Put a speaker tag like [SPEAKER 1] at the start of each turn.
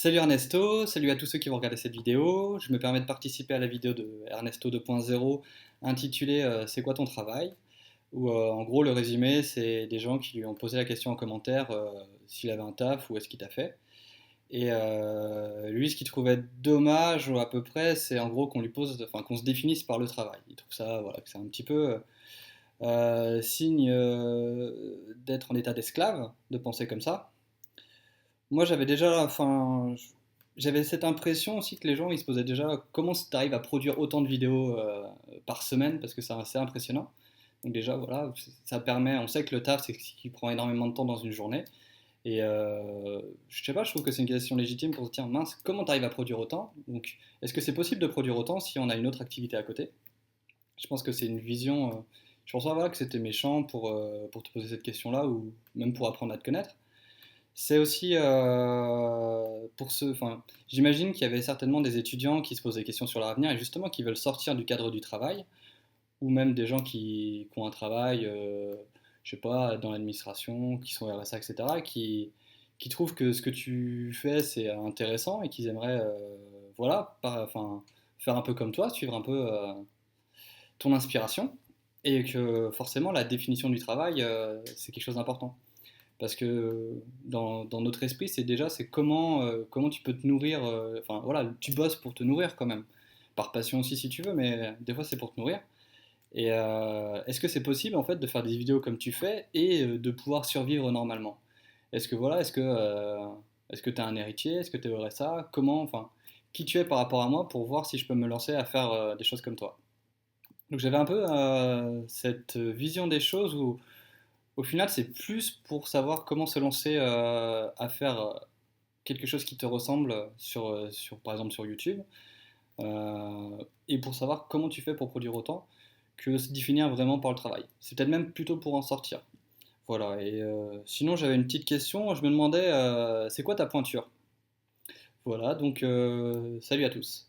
[SPEAKER 1] Salut Ernesto, salut à tous ceux qui vont regarder cette vidéo. Je me permets de participer à la vidéo de Ernesto 2.0 intitulée C'est quoi ton travail? Où en gros le résumé c'est des gens qui lui ont posé la question en commentaire s'il avait un taf ou est-ce qu'il t'a fait. Et lui ce qu'il trouvait dommage ou à peu près c'est en gros qu'on lui pose, enfin qu'on se définisse par le travail. Il trouve ça voilà que c'est un petit peu signe d'être en état d'esclave de penser comme ça. Moi, j'avais déjà, enfin, j'avais cette impression aussi que les gens, ils se posaient déjà comment tu arrives à produire autant de vidéos par semaine, parce que c'est assez impressionnant. Donc déjà, voilà, ça permet, on sait que le taf, c'est ce qui prend énormément de temps dans une journée. Et je sais pas, je trouve que c'est une question légitime pour se dire, mince, comment tu arrives à produire autant? Donc, est-ce que c'est possible de produire autant si on a une autre activité à côté? Je pense que c'est une vision, je pense pas voilà, que c'était méchant pour te poser cette question-là, ou même pour apprendre à te connaître. C'est aussi pour ceux, enfin, j'imagine qu'il y avait certainement des étudiants qui se posent des questions sur leur avenir et justement qui veulent sortir du cadre du travail, ou même des gens qui ont un travail, je sais pas, dans l'administration, qui sont RSA, etc., qui trouvent que ce que tu fais c'est intéressant et qu'ils aimeraient, voilà, enfin, faire un peu comme toi, suivre un peu ton inspiration, et que forcément la définition du travail, c'est quelque chose d'important. Parce que dans notre esprit, c'est déjà c'est comment tu peux te nourrir. Enfin voilà, tu bosses pour te nourrir quand même. Par passion aussi si tu veux, mais des fois c'est pour te nourrir. Et est-ce que c'est possible en fait de faire des vidéos comme tu fais et de pouvoir survivre normalement? Est-ce que voilà, est-ce que tu as un héritier? Est-ce que tu es au RSA? Comment, enfin, qui tu es par rapport à moi pour voir si je peux me lancer à faire des choses comme toi? Donc j'avais un peu cette vision des choses où au final, c'est plus pour savoir comment se lancer à faire quelque chose qui te ressemble par exemple sur YouTube, euh, et pour savoir comment tu fais pour produire autant que se définir vraiment par le travail. C'est peut-être même plutôt pour en sortir. Voilà, et sinon j'avais une petite question, je me demandais, c'est quoi ta pointure? Voilà, donc salut à tous.